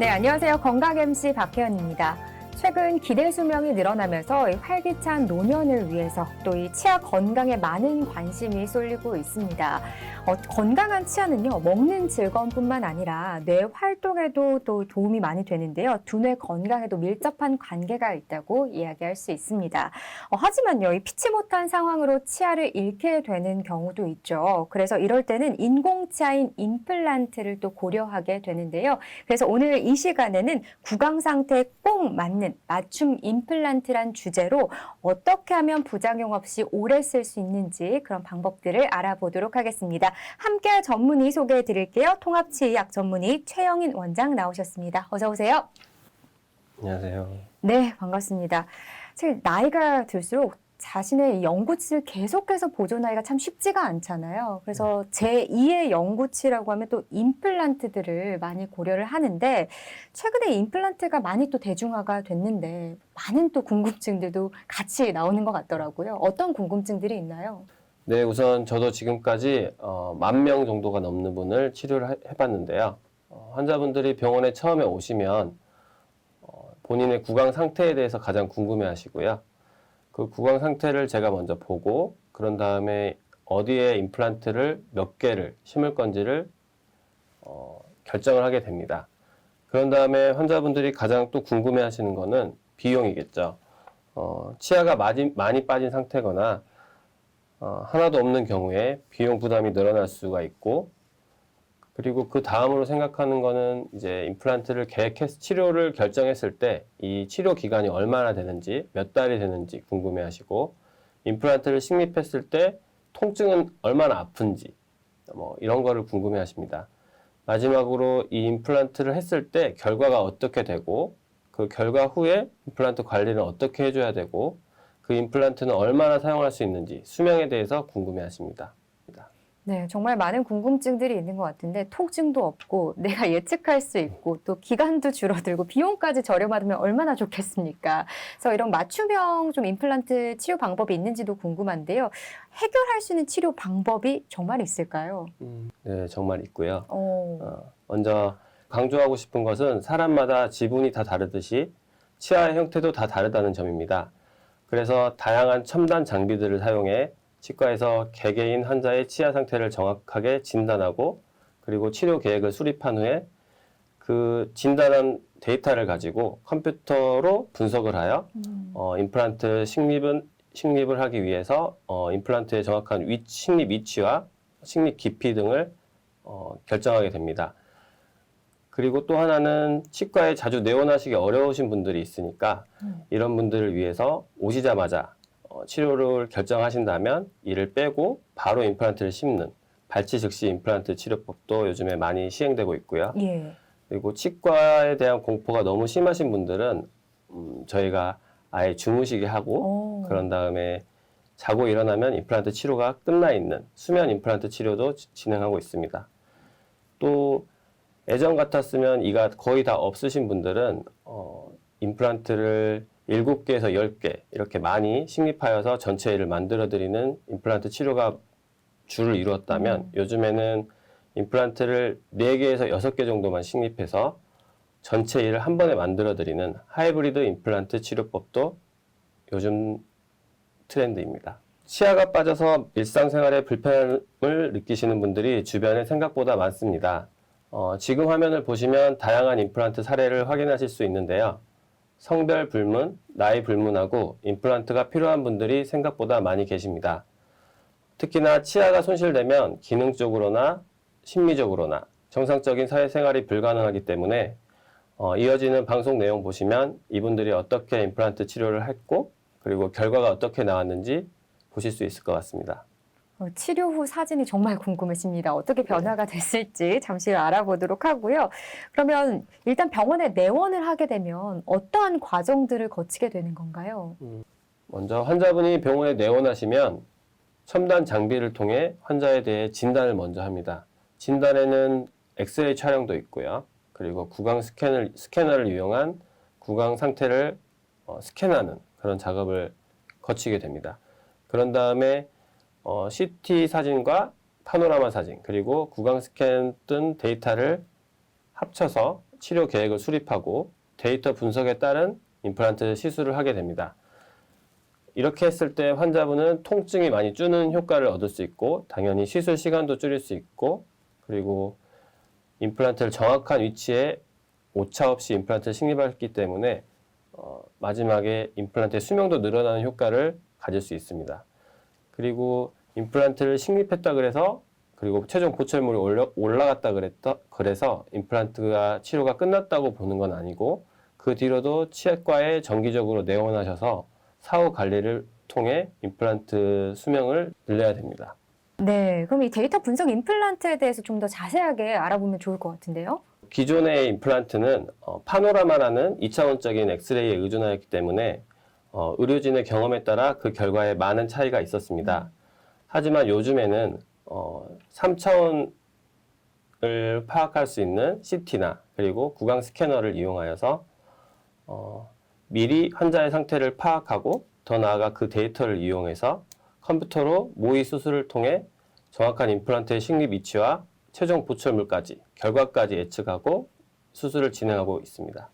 네, 안녕하세요. 건강 MC 박혜연입니다. 최근 기대 수명이 늘어나면서 이 활기찬 노년을 위해서 또 이 치아 건강에 많은 관심이 쏠리고 있습니다. 건강한 치아는요, 먹는 즐거움뿐만 아니라 뇌 활동에도 또 도움이 많이 되는데요. 두뇌 건강에도 밀접한 관계가 있다고 이야기할 수 있습니다. 하지만요, 이 피치 못한 상황으로 치아를 잃게 되는 경우도 있죠. 그래서 이럴 때는 인공치아인 임플란트를 또 고려하게 되는데요. 그래서 오늘 이 시간에는 구강 상태에 꼭 맞는 맞춤 임플란트란 주제로 어떻게 하면 부작용 없이 오래 쓸 수 있는지 그런 방법들을 알아보도록 하겠습니다. 함께할 전문의 소개해 드릴게요. 통합치의학 전문의 최영인 원장 나오셨습니다. 어서 오세요. 안녕하세요. 네, 반갑습니다. 사실 나이가 들수록 자신의 영구치를 계속해서 보존하기가 참 쉽지가 않잖아요. 그래서 제2의 영구치라고 하면 또 임플란트들을 많이 고려를 하는데 최근에 임플란트가 많이 또 대중화가 됐는데 많은 또 궁금증들도 같이 나오는 것 같더라고요. 어떤 궁금증들이 있나요? 네, 우선 저도 지금까지 10,000명 정도가 넘는 분을 치료를 해봤는데요. 환자분들이 병원에 처음에 오시면 본인의 구강 상태에 대해서 가장 궁금해 하시고요. 그 구강 상태를 제가 먼저 보고 그런 다음에 어디에 임플란트를 몇 개를 심을 건지를 결정을 하게 됩니다. 그런 다음에 환자분들이 가장 또 궁금해 하시는 거는 비용이겠죠. 치아가 많이 빠진 상태거나 하나도 없는 경우에 비용 부담이 늘어날 수가 있고, 그리고 그 다음으로 생각하는 거는 이제 임플란트를 계획해서 치료를 결정했을 때 이 치료 기간이 얼마나 되는지, 몇 달이 되는지 궁금해 하시고, 임플란트를 식립했을 때 통증은 얼마나 아픈지, 이런 거를 궁금해 하십니다. 마지막으로 이 임플란트를 했을 때 결과가 어떻게 되고, 그 결과 후에 임플란트 관리를 어떻게 해줘야 되고, 그 임플란트는 얼마나 사용할 수 있는지, 수명에 대해서 궁금해 하십니다. 네, 정말 많은 궁금증들이 있는 것 같은데 통증도 없고 내가 예측할 수 있고 또 기간도 줄어들고 비용까지 저렴하다면 얼마나 좋겠습니까? 그래서 이런 맞춤형 좀 임플란트 치료 방법이 있는지도 궁금한데요. 해결할 수 있는 치료 방법이 정말 있을까요? 네, 정말 있고요. 어, 먼저 강조하고 싶은 것은 사람마다 지분이 다 다르듯이 치아의 형태도 다 다르다는 점입니다. 그래서 다양한 첨단 장비들을 사용해 치과에서 개개인 환자의 치아 상태를 정확하게 진단하고 그리고 치료 계획을 수립한 후에 그 진단한 데이터를 가지고 컴퓨터로 분석을 하여 임플란트 식립을 하기 위해서 임플란트의 정확한 식립 위치와 식립 깊이 등을 결정하게 됩니다. 그리고 또 하나는 치과에 자주 내원하시기 어려우신 분들이 있으니까 이런 분들을 위해서 오시자마자 치료를 결정하신다면 이를 빼고 바로 임플란트를 심는 발치 즉시 임플란트 치료법도 요즘에 많이 시행되고 있고요. 예. 그리고 치과에 대한 공포가 너무 심하신 분들은 저희가 아예 주무시게 하고 그런 다음에 자고 일어나면 임플란트 치료가 끝나 있는 수면 임플란트 치료도 진행하고 있습니다. 또 예전 같았으면 이가 거의 다 없으신 분들은 임플란트를 7개에서 10개 이렇게 많이 식립하여서 전체 이를 만들어드리는 임플란트 치료가 주를 이루었다면 요즘에는 임플란트를 4개에서 6개 정도만 식립해서 전체 이를 한 번에 만들어드리는 하이브리드 임플란트 치료법도 요즘 트렌드입니다. 치아가 빠져서 일상생활에 불편을 느끼시는 분들이 주변에 생각보다 많습니다. 지금 화면을 보시면 다양한 임플란트 사례를 확인하실 수 있는데요. 성별 불문, 나이 불문하고 임플란트가 필요한 분들이 생각보다 많이 계십니다. 특히나 치아가 손실되면 기능적으로나 심리적으로나 정상적인 사회생활이 불가능하기 때문에 이어지는 방송 내용 보시면 이분들이 어떻게 임플란트 치료를 했고 그리고 결과가 어떻게 나왔는지 보실 수 있을 것 같습니다. 치료 후 사진이 정말 궁금해집니다. 어떻게 변화가 됐을지 잠시 알아보도록 하고요. 그러면 일단 병원에 내원을 하게 되면 어떠한 과정들을 거치게 되는 건가요? 먼저 환자분이 병원에 내원하시면 첨단 장비를 통해 환자에 대해 진단을 먼저 합니다. 진단에는 엑스레이 촬영도 있고요. 그리고 구강 스캐너를 이용한 구강 상태를 스캔하는 그런 작업을 거치게 됩니다. 그런 다음에 CT 사진과 파노라마 사진 그리고 구강 스캔 등 데이터를 합쳐서 치료 계획을 수립하고 데이터 분석에 따른 임플란트 시술을 하게 됩니다. 이렇게 했을 때 환자분은 통증이 많이 주는 효과를 얻을 수 있고 당연히 시술 시간도 줄일 수 있고 그리고 임플란트를 정확한 위치에 오차 없이 임플란트를 식립했기 때문에 마지막에 임플란트의 수명도 늘어나는 효과를 가질 수 있습니다. 그리고 임플란트를 식립했다 그리고 최종 보철물이 올라갔다 그래서 임플란트가 치료가 끝났다고 보는 건 아니고 그 뒤로도 치과에 정기적으로 내원하셔서 사후 관리를 통해 임플란트 수명을 늘려야 됩니다. 네, 그럼 이 데이터 분석 임플란트에 대해서 좀 더 자세하게 알아보면 좋을 것 같은데요. 기존의 임플란트는 파노라마라는 2차원적인 엑스레이에 의존하였기 때문에 의료진의 경험에 따라 그 결과에 많은 차이가 있었습니다. 하지만 요즘에는 3차원을 파악할 수 있는 CT나 그리고 구강 스캐너를 이용하여서 미리 환자의 상태를 파악하고 더 나아가 그 데이터를 이용해서 컴퓨터로 모의 수술을 통해 정확한 임플란트의 식립 위치와 최종 보철물까지, 결과까지 예측하고 수술을 진행하고 있습니다.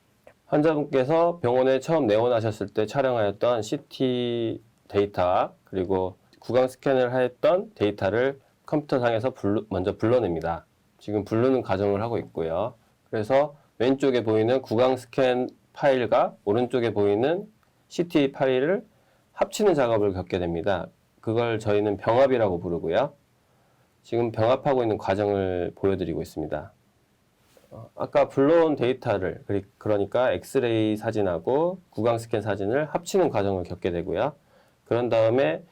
환자분께서 병원에 처음 내원하셨을 때 촬영하였던 CT 데이터와 그리고 구강 스캔을 하였던 데이터를 컴퓨터상에서 먼저 불러냅니다. 지금 부르는 과정을 하고 있고요. 그래서 왼쪽에 보이는 구강 스캔 파일과 오른쪽에 보이는 CT 파일을 합치는 작업을 겪게 됩니다. 그걸 저희는 병합이라고 부르고요. 지금 병합하고 있는 과정을 보여드리고 있습니다. 아까 불러온 데이터를 그러니까 엑스레이 사진하고 구강 스캔 사진을 합치는 과정을 겪게 되고요. 그런 다음에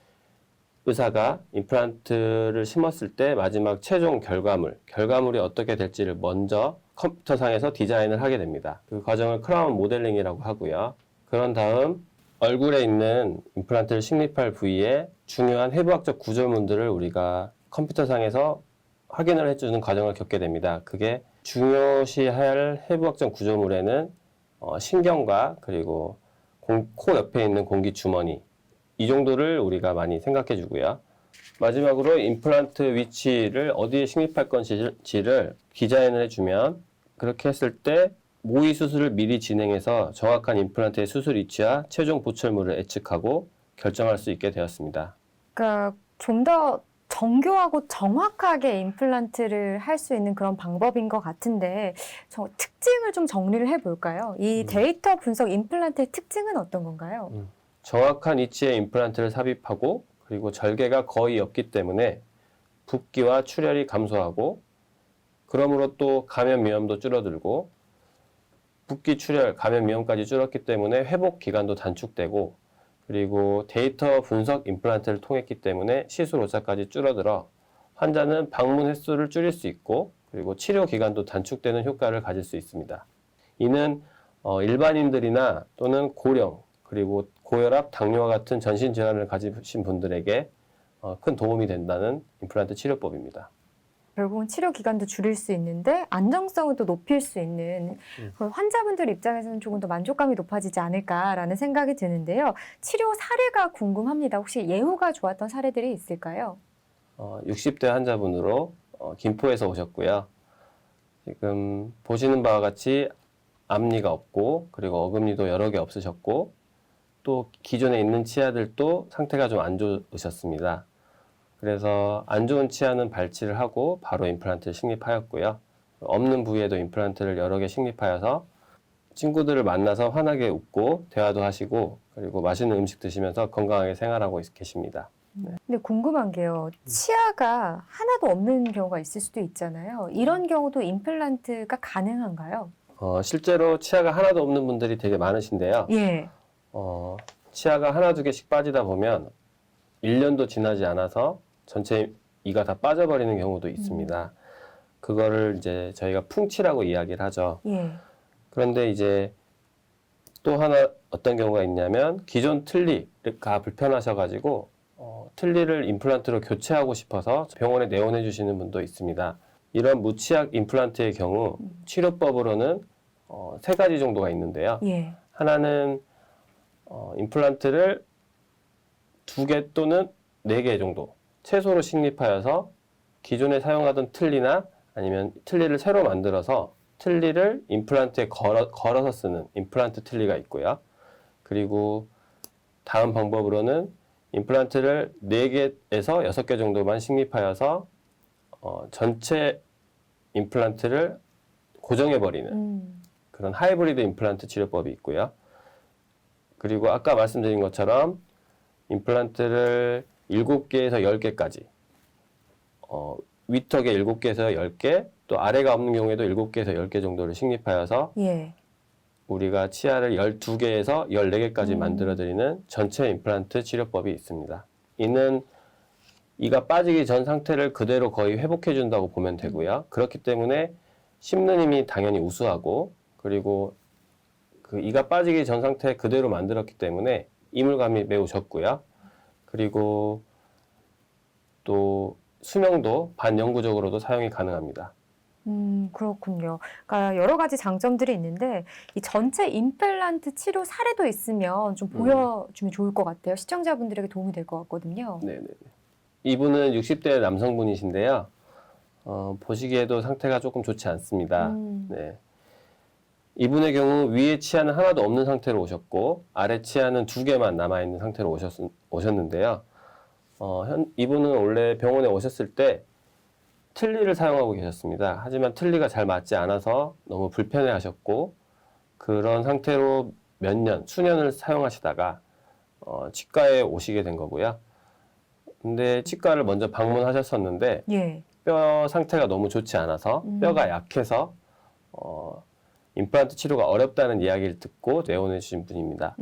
의사가 임플란트를 심었을 때 마지막 최종 결과물이 어떻게 될지를 먼저 컴퓨터상에서 디자인을 하게 됩니다. 그 과정을 크라운 모델링이라고 하고요. 그런 다음 얼굴에 있는 임플란트를 식립할 부위에 중요한 해부학적 구조물들을 우리가 컴퓨터상에서 확인을 해주는 과정을 겪게 됩니다. 그게 중요시할 해부학적 구조물에는 신경과 그리고 코 옆에 있는 공기주머니 이 정도를 우리가 많이 생각해 주고요. 마지막으로 임플란트 위치를 어디에 식립할 건지를 디자인을 해주면 그렇게 했을 때 모의 수술을 미리 진행해서 정확한 임플란트의 수술 위치와 최종 보철물을 예측하고 결정할 수 있게 되었습니다. 그러니까 좀 더 정교하고 정확하게 임플란트를 할 수 있는 그런 방법인 것 같은데 특징을 좀 정리를 해볼까요? 이 데이터 분석 임플란트의 특징은 어떤 건가요? 정확한 위치에 임플란트를 삽입하고 그리고 절개가 거의 없기 때문에 붓기와 출혈이 감소하고 그러므로 또 감염 위험도 줄어들고 붓기, 출혈, 감염 위험까지 줄었기 때문에 회복 기간도 단축되고 그리고 데이터 분석 임플란트를 통했기 때문에 시술 오차까지 줄어들어 환자는 방문 횟수를 줄일 수 있고 그리고 치료 기간도 단축되는 효과를 가질 수 있습니다. 이는 일반인들이나 또는 고령 그리고 고혈압, 당뇨와 같은 전신 질환을 가지신 분들에게 큰 도움이 된다는 임플란트 치료법입니다. 결국은 치료 기간도 줄일 수 있는데 안정성을 또 높일 수 있는 그런 환자분들 입장에서는 조금 더 만족감이 높아지지 않을까라는 생각이 드는데요. 치료 사례가 궁금합니다. 혹시 예후가 좋았던 사례들이 있을까요? 60대 환자분으로 김포에서 오셨고요. 지금 보시는 바와 같이 앞니가 없고 그리고 어금니도 여러 개 없으셨고 또 기존에 있는 치아들도 상태가 좀 안 좋으셨습니다. 그래서 안 좋은 치아는 발치를 하고 바로 임플란트를 식립하였고요. 없는 부위에도 임플란트를 여러 개 식립하여서 친구들을 만나서 환하게 웃고 대화도 하시고 그리고 맛있는 음식 드시면서 건강하게 생활하고 계십니다. 근데 궁금한 게요. 치아가 하나도 없는 경우가 있을 수도 있잖아요. 이런 경우도 임플란트가 가능한가요? 실제로 치아가 하나도 없는 분들이 되게 많으신데요. 예. 치아가 하나 두 개씩 빠지다 보면 1년도 지나지 않아서 전체 이가 다 빠져버리는 경우도 있습니다. 그거를 이제 저희가 풍치라고 이야기를 하죠. 예. 그런데 이제 또 하나 어떤 경우가 있냐면 기존 틀니가 불편하셔가지고 틀니를 임플란트로 교체하고 싶어서 병원에 내원해 주시는 분도 있습니다. 이런 무치약 임플란트의 경우 치료법으로는 3가지 정도가 있는데요. 예. 하나는 임플란트를 2개 또는 4개 정도 최소로 식립하여서 기존에 사용하던 틀니나 아니면 틀니를 새로 만들어서 틀니를 임플란트에 걸어서 쓰는 임플란트 틀니가 있고요. 그리고 다음 방법으로는 임플란트를 4개에서 6개 정도만 식립하여서 전체 임플란트를 고정해버리는 그런 하이브리드 임플란트 치료법이 있고요. 그리고 아까 말씀드린 것처럼 임플란트를 7개에서 10개까지 윗턱에 7개에서 10개, 또 아래가 없는 경우에도 7개에서 10개 정도를 식립하여서 예. 우리가 치아를 12개에서 14개까지 만들어드리는 전체 임플란트 치료법이 있습니다. 이는 이가 빠지기 전 상태를 그대로 거의 회복해준다고 보면 되고요. 그렇기 때문에 심는 힘이 당연히 우수하고, 그리고 그 이가 빠지기 전 상태 그대로 만들었기 때문에 이물감이 매우 적고요. 그리고 또 수명도 반영구적으로도 사용이 가능합니다. 그렇군요. 그러니까 여러 가지 장점들이 있는데 이 전체 임플란트 치료 사례도 있으면 좀 보여주면 좋을 것 같아요. 시청자분들에게 도움이 될 것 같거든요. 네네. 이분은 60대 남성분이신데요. 보시기에도 상태가 조금 좋지 않습니다. 네. 이분의 경우 위에 치아는 하나도 없는 상태로 오셨고 아래 치아는 2개만 남아있는 상태로 오셨는데요. 이분은 원래 병원에 오셨을 때 틀니를 사용하고 계셨습니다. 하지만 틀니가 잘 맞지 않아서 너무 불편해 하셨고, 그런 상태로 몇 년, 수년을 사용하시다가 치과에 오시게 된 거고요. 근데 치과를 먼저 방문하셨었는데 예. 뼈 상태가 너무 좋지 않아서 뼈가 약해서 임플란트 치료가 어렵다는 이야기를 듣고 내원해 주신 분입니다.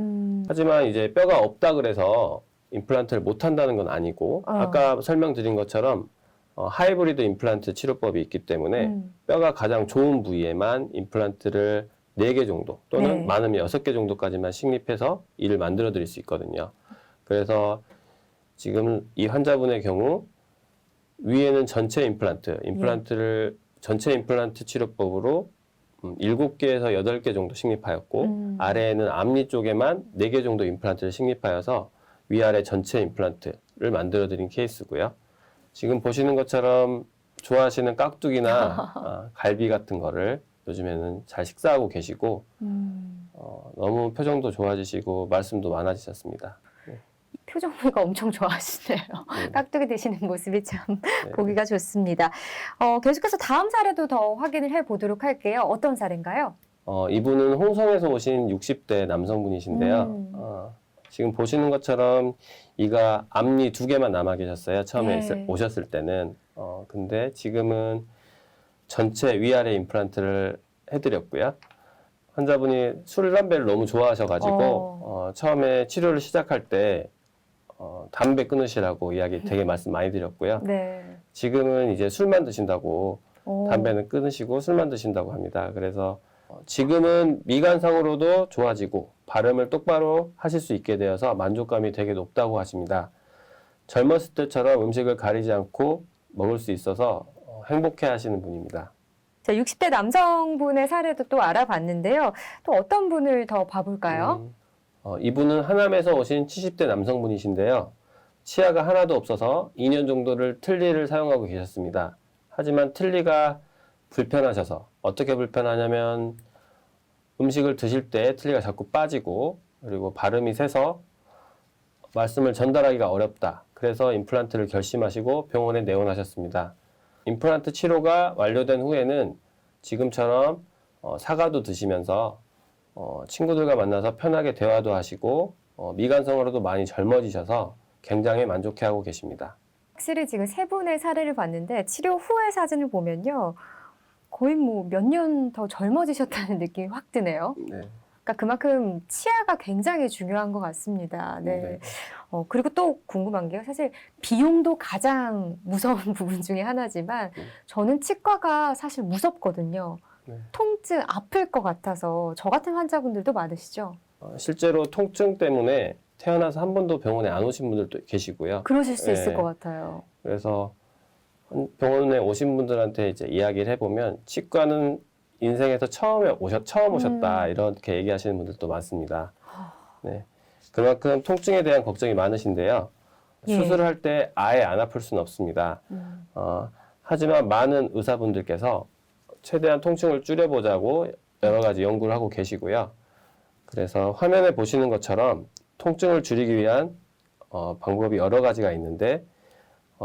하지만 이제 뼈가 없다 그래서 임플란트를 못 한다는 건 아니고, 아까 설명드린 것처럼 하이브리드 임플란트 치료법이 있기 때문에 뼈가 가장 좋은 부위에만 임플란트를 4개 정도 또는 네. 많으면 6개 정도까지만 식립해서 이를 만들어 드릴 수 있거든요. 그래서 지금 이 환자분의 경우 위에는 전체 임플란트를 전체 임플란트 치료법으로 7개에서 8개 정도 식립하였고 아래에는 앞니 쪽에만 4개 정도 임플란트를 식립하여서 위아래 전체 임플란트를 만들어 드린 케이스고요. 지금 보시는 것처럼 좋아하시는 깍두기나 갈비 같은 거를 요즘에는 잘 식사하고 계시고 너무 표정도 좋아지시고 말씀도 많아지셨습니다. 표정부가 엄청 좋아하시네요. 깍두기 드시는 모습이 참 보기가 좋습니다. 계속해서 다음 사례도 더 확인을 해보도록 할게요. 어떤 사례인가요? 이분은 홍성에서 오신 60대 남성분이신데요. 지금 보시는 것처럼 이가 앞니 2개만 남아 계셨어요. 처음에 네. 오셨을 때는. 근데 지금은 전체 위아래 임플란트를 해드렸고요. 환자분이 술, 담배를 너무 좋아하셔가지고 처음에 치료를 시작할 때 담배 끊으시라고 이야기 되게 말씀 많이 드렸고요. 네. 지금은 이제 술만 드신다고 담배는 끊으시고 술만 드신다고 합니다. 그래서 지금은 미간상으로도 좋아지고 발음을 똑바로 하실 수 있게 되어서 만족감이 되게 높다고 하십니다. 젊었을 때처럼 음식을 가리지 않고 먹을 수 있어서 행복해 하시는 분입니다. 자, 60대 남성분의 사례도 또 알아봤는데요. 또 어떤 분을 더 봐볼까요? 이분은 하남에서 오신 70대 남성분이신데요. 치아가 하나도 없어서 2년 정도를 틀니를 사용하고 계셨습니다. 하지만 틀니가 불편하셔서 어떻게 불편하냐면 음식을 드실 때 틀니가 자꾸 빠지고 그리고 발음이 새서 말씀을 전달하기가 어렵다. 그래서 임플란트를 결심하시고 병원에 내원하셨습니다. 임플란트 치료가 완료된 후에는 지금처럼 사과도 드시면서 친구들과 만나서 편하게 대화도 하시고 미간성으로도 많이 젊어지셔서 굉장히 만족해하고 계십니다. 확실히 지금 세 분의 사례를 봤는데 치료 후의 사진을 보면요. 거의 뭐 몇 년 더 젊어지셨다는 느낌이 확 드네요. 네. 그러니까 그만큼 치아가 굉장히 중요한 것 같습니다. 네. 네. 그리고 또 궁금한 게요. 사실 비용도 가장 무서운 부분 중에 하나지만 저는 치과가 사실 무섭거든요. 네. 통증 아플 것 같아서 저 같은 환자분들도 많으시죠? 실제로 통증 때문에 태어나서 한 번도 병원에 안 오신 분들도 계시고요. 그러실 수 있을 네. 것 같아요. 그래서 병원에 오신 분들한테 이제 이야기를 해보면 치과는 인생에서 처음 오셨다 이렇게 얘기하시는 분들도 많습니다. 네. 그만큼 통증에 대한 걱정이 많으신데요. 예. 수술을 할 때 아예 안 아플 수는 없습니다. 하지만 많은 의사분들께서 최대한 통증을 줄여보자고 여러 가지 연구를 하고 계시고요. 그래서 화면에 보시는 것처럼 통증을 줄이기 위한 방법이 여러 가지가 있는데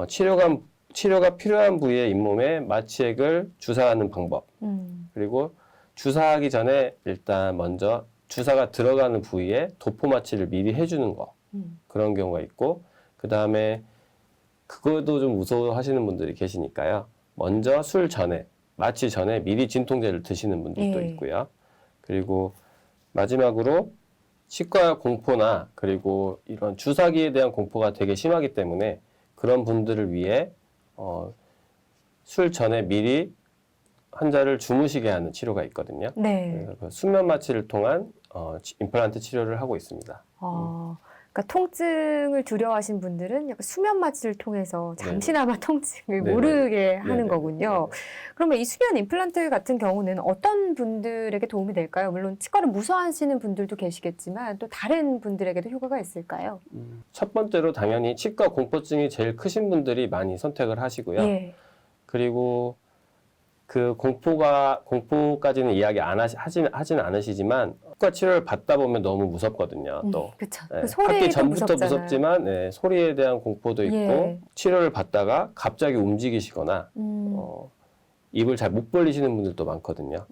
치료가 필요한 부위의 잇몸에 마취액을 주사하는 방법, 그리고 주사하기 전에 일단 먼저 주사가 들어가는 부위에 도포 마취를 미리 해주는 거, 그런 경우가 있고, 그 다음에 그것도 좀 무서워하시는 분들이 계시니까요. 먼저 마취 전에 미리 진통제를 드시는 분들도 있고요. 그리고 마지막으로 치과 공포나 그리고 이런 주사기에 대한 공포가 되게 심하기 때문에 그런 분들을 위해 술 전에 미리 환자를 주무시게 하는 치료가 있거든요. 네. 그래서 그 수면 마취를 통한 임플란트 치료를 하고 있습니다. 그러니까 통증을 두려워하신 분들은 약간 수면 마취를 통해서 잠시나마 통증을 네네. 모르게 하는 네네. 거군요. 네네. 그러면 이 수면 임플란트 같은 경우는 어떤 분들에게 도움이 될까요? 물론 치과를 무서워하시는 분들도 계시겠지만 또 다른 분들에게도 효과가 있을까요? 첫 번째로 당연히 치과 공포증이 제일 크신 분들이 많이 선택을 하시고요. 예. 그리고 그 공포까지는 이야기 하진 않으시지만 치과 치료를 받다 보면 너무 무섭거든요. 또 그렇죠. 네, 그 소리도 받기 전부터 무섭잖아요. 무섭지만 네, 소리에 대한 공포도 있고 예. 치료를 받다가 갑자기 움직이시거나 입을 잘 못 벌리시는 분들도 많거든요.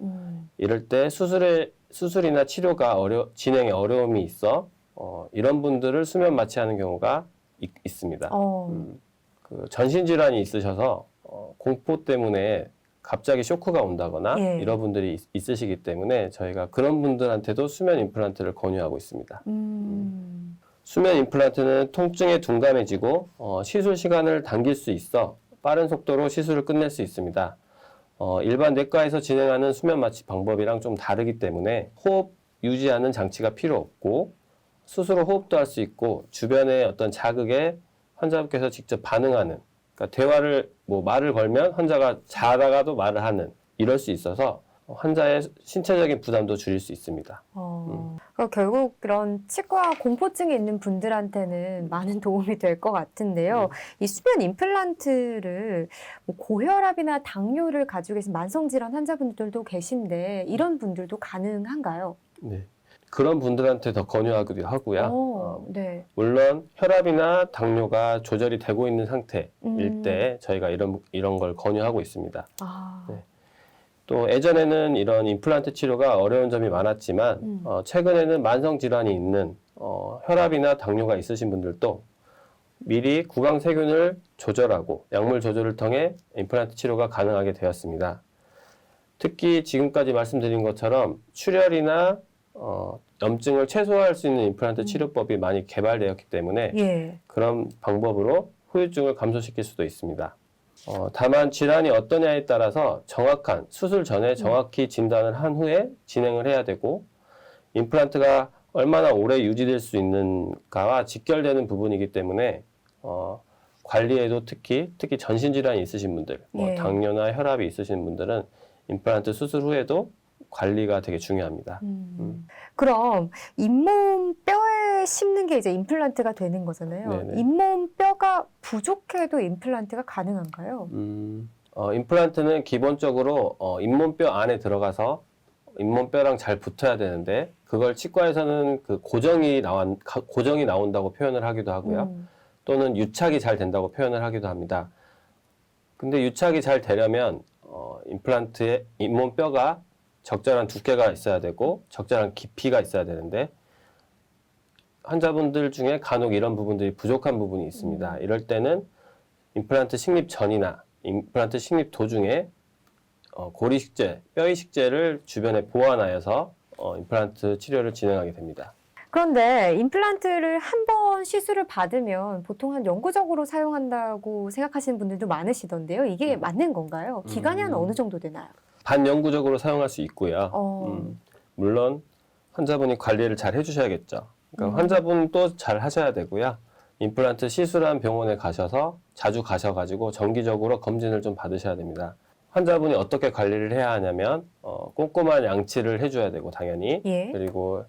이럴 때 수술이나 치료가 진행에 어려움이 있어 이런 분들을 수면 마취하는 경우가 있습니다. 그 전신 질환이 있으셔서 공포 때문에 갑자기 쇼크가 온다거나 예. 이런 분들이 있으시기 때문에 저희가 그런 분들한테도 수면 임플란트를 권유하고 있습니다. 수면 임플란트는 통증에 둔감해지고 시술 시간을 당길 수 있어 빠른 속도로 시술을 끝낼 수 있습니다. 일반 내과에서 진행하는 수면 마취 방법이랑 좀 다르기 때문에 호흡 유지하는 장치가 필요 없고 스스로 호흡도 할 수 있고 주변의 어떤 자극에 환자분께서 직접 반응하는, 그러니까 말을 걸면 환자가 자다가도 말을 하는, 이럴 수 있어서 환자의 신체적인 부담도 줄일 수 있습니다. 그러니까 결국 그런 치과 공포증이 있는 분들한테는 많은 도움이 될 것 같은데요. 이 수면 임플란트를 뭐 고혈압이나 당뇨를 가지고 계신 만성질환 환자분들도 계신데 이런 분들도 가능한가요? 네. 그런 분들한테 더 권유하기도 하고요. 네. 물론 혈압이나 당뇨가 조절이 되고 있는 상태일 때 저희가 이런 걸 권유하고 있습니다. 네. 또 예전에는 이런 임플란트 치료가 어려운 점이 많았지만 최근에는 만성 질환이 있는 혈압이나 당뇨가 있으신 분들도 미리 구강 세균을 조절하고 약물 조절을 통해 임플란트 치료가 가능하게 되었습니다. 특히 지금까지 말씀드린 것처럼 출혈이나 염증을 최소화할 수 있는 임플란트 치료법이 많이 개발되었기 때문에 그런 방법으로 후유증을 감소시킬 수도 있습니다. 다만 질환이 어떠냐에 따라서 수술 전에 정확히 진단을 한 후에 진행을 해야 되고, 임플란트가 얼마나 오래 유지될 수 있는가와 직결되는 부분이기 때문에 관리에도 특히 전신질환이 있으신 분들, 당뇨나 혈압이 있으신 분들은 임플란트 수술 후에도 관리가 되게 중요합니다. 그럼 잇몸 뼈에 심는 게 이제 임플란트가 되는 거잖아요. 네네. 잇몸 뼈가 부족해도 임플란트가 가능한가요? 임플란트는 기본적으로 잇몸뼈 안에 들어가서 잇몸뼈랑 잘 붙어야 되는데 그걸 치과에서는 그 고정이 나온다고 표현을 하기도 하고요. 또는 유착이 잘 된다고 표현을 하기도 합니다. 근데 유착이 잘 되려면 임플란트의 잇몸뼈가 적절한 두께가 있어야 되고 적절한 깊이가 있어야 되는데 환자분들 중에 간혹 이런 부분들이 부족한 부분이 있습니다. 이럴 때는 임플란트 식립 전이나 임플란트 식립 도중에 고리식재, 뼈이식재를 주변에 보완하여서 임플란트 치료를 진행하게 됩니다. 그런데 임플란트를 한 번 시술을 받으면 보통 한 영구적으로 사용한다고 생각하시는 분들도 많으시던데요. 이게 맞는 건가요? 기간이 한 어느 정도 되나요? 반영구적으로 사용할 수 있고요. 물론 환자분이 관리를 잘 해주셔야겠죠. 그러니까 환자분도 잘 하셔야 되고요. 임플란트 시술한 병원에 가셔서 자주 가셔가지고 정기적으로 검진을 좀 받으셔야 됩니다. 환자분이 어떻게 관리를 해야 하냐면 꼼꼼한 양치를 해줘야 되고 당연히 그리고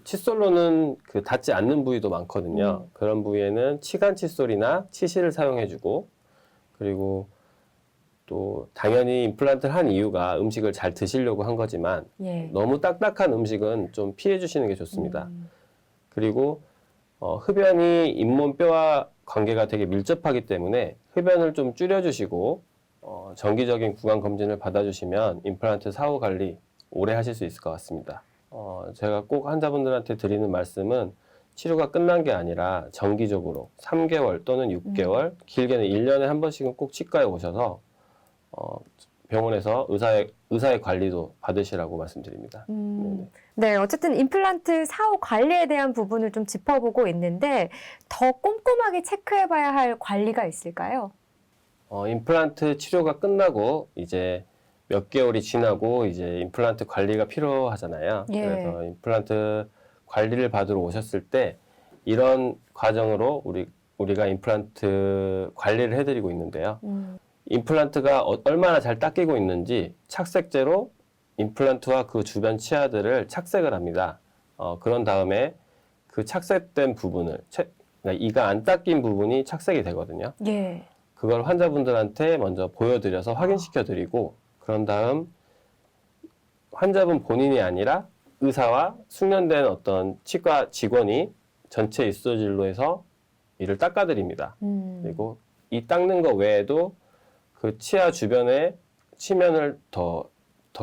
칫솔로는 그 닿지 않는 부위도 많거든요. 그런 부위에는 치간 칫솔이나 치실을 사용해주고, 그리고 또 당연히 임플란트를 한 이유가 음식을 잘 드시려고 한 거지만 예. 너무 딱딱한 음식은 좀 피해 주시는 게 좋습니다. 그리고 흡연이 잇몸뼈와 관계가 되게 밀접하기 때문에 흡연을 좀 줄여주시고 정기적인 구강 검진을 받아주시면 임플란트 사후 관리 오래 하실 수 있을 것 같습니다. 제가 꼭 환자분들한테 드리는 말씀은 치료가 끝난 게 아니라 정기적으로 3개월 또는 6개월, 길게는 1년에 한 번씩은 꼭 치과에 오셔서 병원에서 의사의 관리도 받으시라고 말씀드립니다. 네네. 네, 어쨌든 임플란트 사후 관리에 대한 부분을 좀 짚어보고 있는데 더 꼼꼼하게 체크해봐야 할 관리가 있을까요? 임플란트 치료가 끝나고 이제 몇 개월이 지나고 이제 임플란트 관리가 필요하잖아요. 예. 그래서 임플란트 관리를 받으러 오셨을 때 이런 과정으로 우리가 임플란트 관리를 해드리고 있는데요. 임플란트가 얼마나 잘 닦이고 있는지 착색제로 임플란트와 그 주변 치아들을 착색을 합니다. 그런 다음에 그 착색된 부분을, 그러니까 이가 안 닦인 부분이 착색이 되거든요. 예. 그걸 환자분들한테 먼저 보여드려서 확인시켜드리고 그런 다음 환자분 본인이 아니라 의사와 숙련된 어떤 치과 직원이 전체 입소진로에서 이를 닦아드립니다. 그리고 이 닦는 거 외에도 그 치아 주변에 치면을 더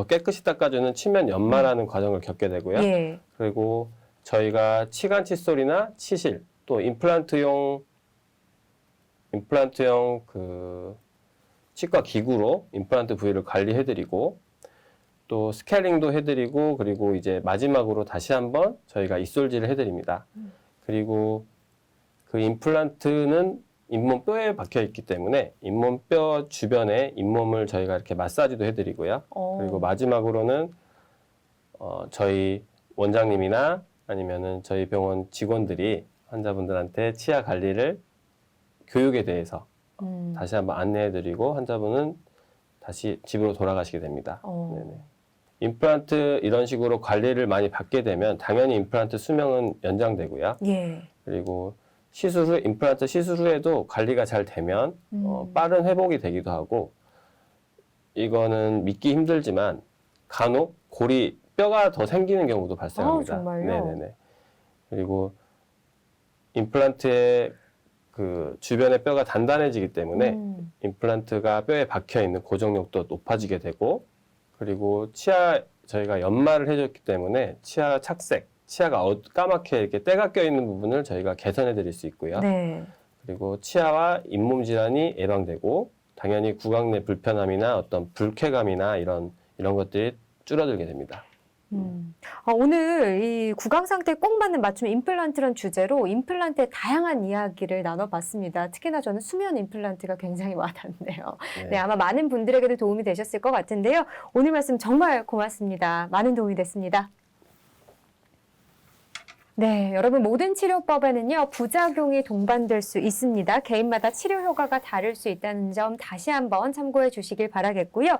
깨끗이 닦아주는 치면 연마라는 과정을 겪게 되고요. 예. 그리고 저희가 치간 칫솔이나 치실 또 임플란트용 그 치과 기구로 임플란트 부위를 관리해드리고 또 스케일링도 해드리고 그리고 이제 마지막으로 다시 한번 저희가 입솔질을 해드립니다. 그리고 그 임플란트는 잇몸뼈에 박혀 있기 때문에 잇몸뼈 주변에 잇몸을 저희가 이렇게 마사지도 해드리고요. 그리고 마지막으로는 저희 원장님이나 아니면은 저희 병원 직원들이 환자분들한테 치아 관리를 교육에 대해서 다시 한번 안내해드리고 환자분은 다시 집으로 돌아가시게 됩니다. 네네. 임플란트 이런 식으로 관리를 많이 받게 되면 당연히 임플란트 수명은 연장되고요. 예. 그리고 시술 후, 임플란트 시술 후에도 관리가 잘 되면 빠른 회복이 되기도 하고 이거는 믿기 힘들지만 간혹 뼈가 더 생기는 경우도 발생합니다. 정말요? 네네네. 그리고 임플란트의 그 주변의 뼈가 단단해지기 때문에 임플란트가 뼈에 박혀 있는 고정력도 높아지게 되고 그리고 저희가 연마를 해줬기 때문에 치아 착색, 치아가 까맣게 이렇게 때가 껴 있는 부분을 저희가 개선해 드릴 수 있고요. 네. 그리고 치아와 잇몸 질환이 예방되고 당연히 구강 내 불편함이나 어떤 불쾌감이나 이런 것들이 줄어들게 됩니다. 오늘 이 구강 상태에 꼭 맞는 맞춤 임플란트란 주제로 임플란트의 다양한 이야기를 나눠봤습니다. 특히나 저는 수면 임플란트가 굉장히 와닿네요. 네, 아마 많은 분들에게도 도움이 되셨을 것 같은데요. 오늘 말씀 정말 고맙습니다. 많은 도움이 됐습니다. 네, 여러분 모든 치료법에는요 부작용이 동반될 수 있습니다. 개인마다 치료 효과가 다를 수 있다는 점 다시 한번 참고해 주시길 바라겠고요.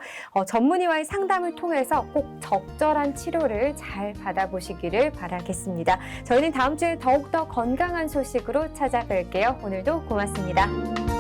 전문의와의 상담을 통해서 꼭 적절한 치료를 잘 받아보시기를 바라겠습니다. 저희는 다음 주에 더욱더 건강한 소식으로 찾아뵐게요. 오늘도 고맙습니다.